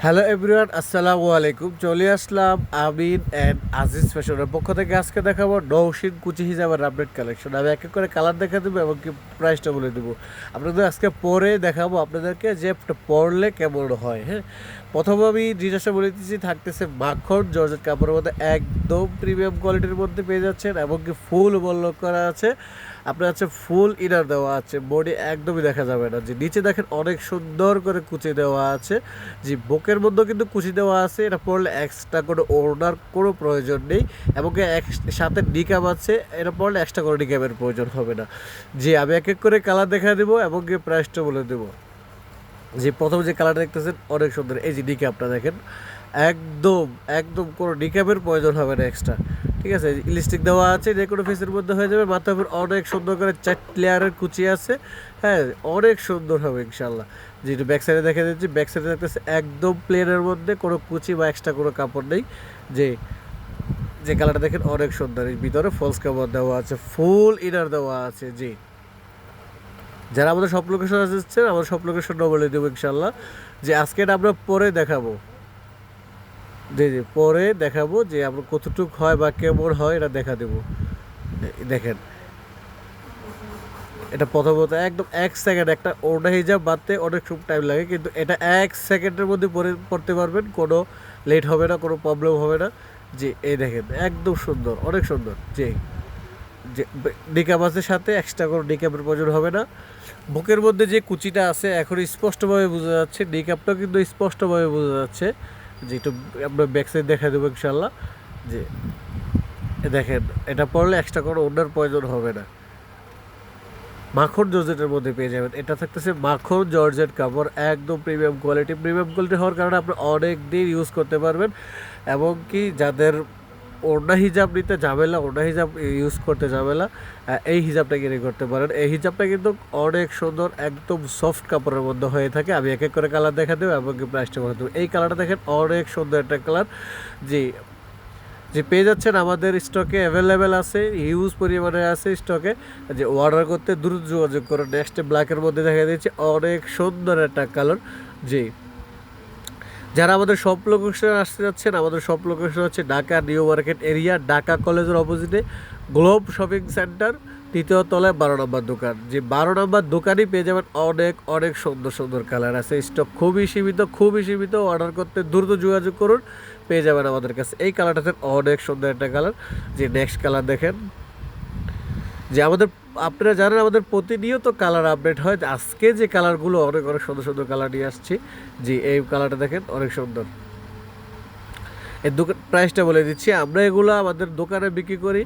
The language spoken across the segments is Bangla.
হ্যালো এভরিওয়ান, আসসালামু আলাইকুম। চলে আসলাম আমিন অ্যান্ড আজিজ ফ্যাশনের পক্ষ থেকে। আজকে দেখাবো নৌশিন কুচি হিজাবের আপডেট কালেকশন। আমি এক এক করে কালার দেখা দেবো এবং কি প্রাইসটা বলে দেবো আপনাদের। আজকে পরে দেখাবো আপনাদেরকে যে পরলে কেমন হয়। হ্যাঁ, প্রথমে আমি ডিজাইনটা বলে দিচ্ছি, থাকতেছে মাখন জর্জেট কাপড়ের মধ্যে একদম প্রিমিয়াম কোয়ালিটির মধ্যে পেয়ে যাচ্ছেন এবং কি ফুল বল করা আছে। আপনার হচ্ছে ফুল ইনার দেওয়া আছে, বডি একদমই দেখা যাবে না। যে নিচে দেখেন অনেক সুন্দর করে কুচি দেওয়া আছে, যে বুকের মধ্যেও কিন্তু কুচি দেওয়া আছে। এটা পরলে এক্সট্রা করে ওড়নার কোনো প্রয়োজন নেই এবং সাথে নিকাব আছে। এটা পরলে এক্সট্রা করে নিকাবের প্রয়োজন হবে না। যে আমি এক এক করে কালার দেখা দেবো এবং কি প্রাইসটা বলে দেবো। যে প্রথম যে কালারটা দেখতেছেন অনেক সুন্দর, এই যে নিকাবটা দেখেন, একদম একদম কোনো নিকাবের প্রয়োজন হবে না এক্সট্রা। ঠিক আছে, ইলিস্টিক দেওয়া আছে, যে কোনো ফেসের মধ্যে হয়ে যাবে। মাথার উপর অনেক সুন্দর করে 4 লেয়ারের কুচি আছে। হ্যাঁ, অনেক সুন্দর হবে ইনশাল্লাহ। যেহেতু ব্যাক সাইডে দেখা যাচ্ছে, ব্যাক সাইডে দেখতেছে একদম প্লেনের মধ্যে কোনো কুচি বা এক্সট্রা কোনো কাপড় নেই। যে যে কালারটা দেখেন অনেক সুন্দর, এর ভিতরে ফলস কাপড় দেওয়া আছে, ফুল ইনার দেওয়া আছে। জি, যারা আমাদের সব লোকেশন আসছেন, আমাদের সব লোকেশন বলে দেবো ইনশাল্লাহ। যে আজকে এটা আমরা পরে দেখাবো। জি জি, পরে দেখাবো যে আমরা কতটুক হয় বা কেমন হয়, এটা দেখা দেবো। দেখেন, এটা প্রথমত একদম 1 সেকেন্ড, একটা ওড়না হিজাব বাঁধতে অনেক টাইম লাগে, কিন্তু এটা 1 সেকেন্ডের মধ্যে পড়তে পারবেন, কোনো লেট হবে না, কোনো প্রবলেম হবে না। জি, এই দেখেন একদম সুন্দর, অনেক সুন্দর। জি, যে ডিকাপ আছে, সাথে এক্সট্রা কোনো ডিকাপের প্রয়োজন হবে না। বুকের মধ্যে যে কুচিটা আছে এখন স্পষ্টভাবে বোঝা যাচ্ছে, ডিকাপটাও কিন্তু স্পষ্টভাবে বোঝা যাচ্ছে। যে একটু আমরা ব্যাক সাইড দেখা দেবো ইনশাল্লাহ। যে দেখেন, এটা পড়লে এক্সট্রা কোনো অন্যার প্রয়োজন হবে না। মাখন জর্জেটের মধ্যে পেয়ে যাবেন। এটা থাকতেছে মাখন জর্জেট কাপড়, একদম প্রিমিয়াম কোয়ালিটি। প্রিমিয়াম কোয়ালিটি হওয়ার কারণে আপনি অনেক দিন ইউজ করতে পারবেন এবং কি যাদের ওড়না হিজাব নিতে ঝামেলা, ওড়না হিজাব ইউজ করতে ঝামেলা, এই হিজাবটা কিনে করতে পারেন। এই হিজাবটা কিন্তু অনেক সুন্দর, একদম সফট কাপড়ের মধ্যে হয়ে থাকে। আমি এক এক করে কালার দেখা দেবো এবং কি প্রাইসটা বলে দেবো। এই কালারটা দেখেন অনেক সুন্দর একটা কালার। জি, যে পেয়ে যাচ্ছেন আমাদের স্টকে অ্যাভেলেবেল আছে, হিউজ পরিমাণে আছে স্টকে। যে অর্ডার করতে দ্রুত যোগাযোগ করুন। নেক্সটে ব্ল্যাকের মধ্যে দেখা দিচ্ছে অনেক সুন্দর একটা কালার। জি, যারা আমাদের সব লোকেশনে আসতে যাচ্ছেন, আমাদের সব লোকেশন হচ্ছে Dhaka new market area, Dhaka কলেজের অপোজিটে গ্লোব শপিং সেন্টার, তৃতীয় তলায় 12 নম্বর দোকান। যে 12 নম্বর দোকানই পেয়ে যাবেন অনেক অনেক সুন্দর সুন্দর কালার আছে। স্টক খুবই সীমিত, খুবই সীমিত। অর্ডার করতে দ্রুত যোগাযোগ করুন, পেয়ে যাবেন আমাদের কাছে। এই কালারটা অনেক সুন্দর একটা কালার। যে নেক্সট কালার দেখেন, যে আমাদের, আপনারা জানেন আমাদের প্রতিনিয়ত কালার আপডেট হয়। আজকে যে কালারগুলো অনেক অনেক সুন্দর সুন্দর কালার নিয়ে আসছি। জি, এই কালারটা দেখেন অনেক সুন্দর। এর দোকান প্রাইসটা বলে দিচ্ছি, আমরা এগুলো আমাদের দোকানে বিক্রি করি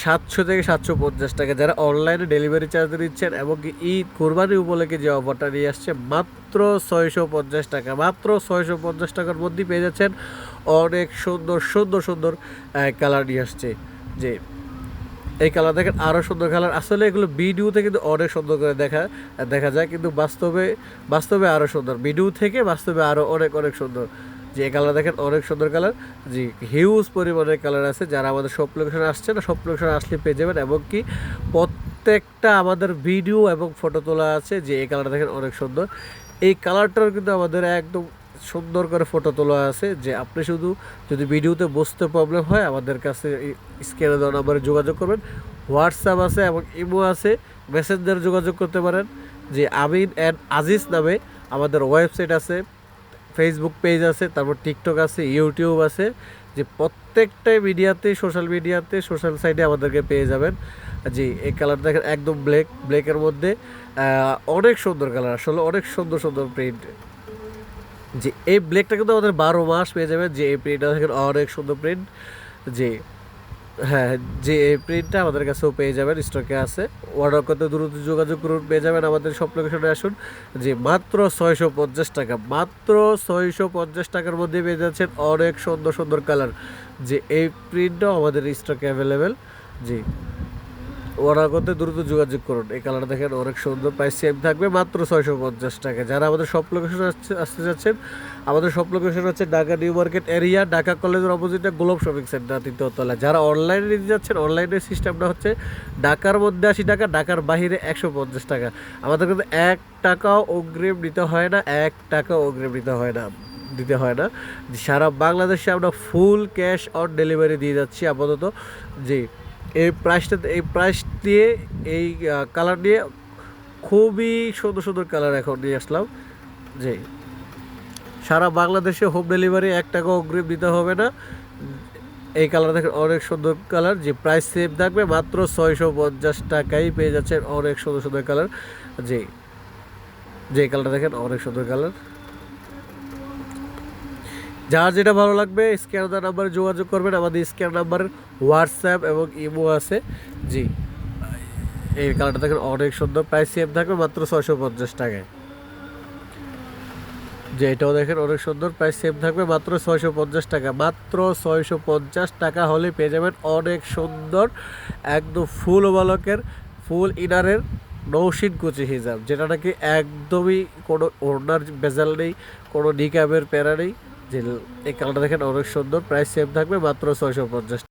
700 থেকে 750 টাকা। যারা অনলাইনে ডেলিভারি চার্জ দিচ্ছেন এবং কি ঈদ কোরবানি উপলক্ষে যে অফারটা নিয়ে আসছে, মাত্র 650 টাকা, মাত্র 650 টাকার মধ্যেই পেয়ে যাচ্ছেন অনেক সুন্দর সুন্দর সুন্দর কালার নিয়ে আসছে। যে এই কালার দেখেন আরও সুন্দর কালার। আসলে এগুলো ভিডিওতে কিন্তু অনেক সুন্দর করে দেখা যায়, কিন্তু বাস্তবে বাস্তবে আরও সুন্দর, ভিডিও থেকে বাস্তবে আরও অনেক অনেক সুন্দর। যে এই কালার দেখেন অনেক সুন্দর কালার। জি, হিউজ পরিমাণের কালার আছে। যারা আমাদের সব লোকেশনে আসছে না, সব লোকেশনে আসলে পেয়ে যাবেন এবং কি প্রত্যেকটা আমাদের ভিডিও এবং ফটো তোলা আছে। যে এই কালারটা দেখেন অনেক সুন্দর। এই কালারটার কিন্তু আমাদের একদম সুন্দর করে ফটো তোলা আছে। যে আপনি শুধু যদি ভিডিওতে বুঝতে প্রবলেম হয়, আমাদের কাছে স্ক্রিনে দেওয়া নাম্বারে যোগাযোগ করবেন। হোয়াটসঅ্যাপ আছে এবং ইমো আছে, মেসেঞ্জারে যোগাযোগ করতে পারেন। যে আমিন অ্যান্ড আজিজ নামে আমাদের ওয়েবসাইট আছে, ফেসবুক পেজ আছে, তারপর টিকটক আছে, ইউটিউব আছে। যে প্রত্যেকটাই মিডিয়াতে, সোশ্যাল মিডিয়াতে, সোশ্যাল সাইটে আমাদেরকে পেয়ে যাবেন। জি, এই কালার দেখেন একদম ব্ল্যাকের মধ্যে অনেক সুন্দর কালার, আসলে অনেক সুন্দর সুন্দর প্রিন্ট। যে এই ব্ল্যাকটা কিন্তু আমাদের 12 মাস পেয়ে যাবেন। যে এই প্রিন্টটা দেখেন অনেক সুন্দর প্রিন্ট। যে হ্যাঁ, যে এই প্রিন্টটা আমাদের কাছেও পেয়ে যাবেন, স্টকে আছে। অর্ডার করতে দ্রুত যোগাযোগ করুন, পেয়ে যাবেন আমাদের সব লোকেশনে আসুন। যে মাত্র 650 টাকা, মাত্র 650 টাকার মধ্যে পেয়ে যাচ্ছেন অনেক সুন্দর সুন্দর কালার। যে এই প্রিন্টটাও আমাদের স্টকে অ্যাভেলেবেল। জি, অর্ডার করতে দ্রুত যোগাযোগ করুন। এই কালারটা দেখেন অনেক সুন্দর, প্রাইস সেম থাকবে মাত্র 650 টাকা। যারা আমাদের সব লোকেশন আসতে যাচ্ছেন, আমাদের সব লোকেশন হচ্ছে Dhaka new market area, Dhaka কলেজের অপোজিটে গ্লোব শপিং সেন্টার, তৃতীয় তলা। যারা অনলাইনে নিতে যাচ্ছেন, অনলাইনের সিস্টেমটা হচ্ছে ঢাকার মধ্যে 80 টাকা, ঢাকার বাহিরে 150 টাকা। আমাদের কিন্তু 1 টাকাও অগ্রিম নিতে হয় না, 1 টাকাও অগ্রিম নিতে হয় না। দিতে হয় না। সারা বাংলাদেশে আমরা ফুল ক্যাশ অন ডেলিভারি দিয়ে যাচ্ছি আপাতত। জি, এই প্রাইস দিয়ে এই কালার নিয়ে খুবই সুন্দর সুন্দর কালার এখন নিয়ে আসলাম। জি, সারা বাংলাদেশে হোম ডেলিভারি 1 টাকা অগ্রিম দিতে হবে না। এই কালার দেখেন অনেক সুন্দর কালার, যে প্রাইস সেম থাকবে মাত্র 650 টাকায় পেয়ে যাচ্ছেন অনেক সুন্দর সুন্দর কালার। জি, যে কালারটা দেখেন অনেক সুন্দর কালার। যার যেটা ভালো লাগবে স্ক্যান দেওয়া নাম্বারে যোগাযোগ করবেন, আমাদের স্ক্যান নাম্বারের হোয়াটসঅ্যাপ এবং ইমো আছে। জি, এই কালারটা দেখেন অনেক সুন্দর, প্রাইস সেম থাকবে মাত্র 650 টাকায়। যে এটাও দেখেন অনেক সুন্দর, প্রাইস সেম থাকবে মাত্র 650 টাকা। মাত্র 650 টাকা হলে পেয়ে যাবেন অনেক সুন্দর একদম ফুল ওভারলকের ফুল ইনারের নৌশিন কুচি হিজাব, যেটা নাকি একদমই কোনো ওড়নার বেজাল নেই, কোনো নিকাবের প্যারা নেই। যে এই কালারটা দেখেন অনেক সুন্দর, প্রাইস সেম থাকবে মাত্র 650।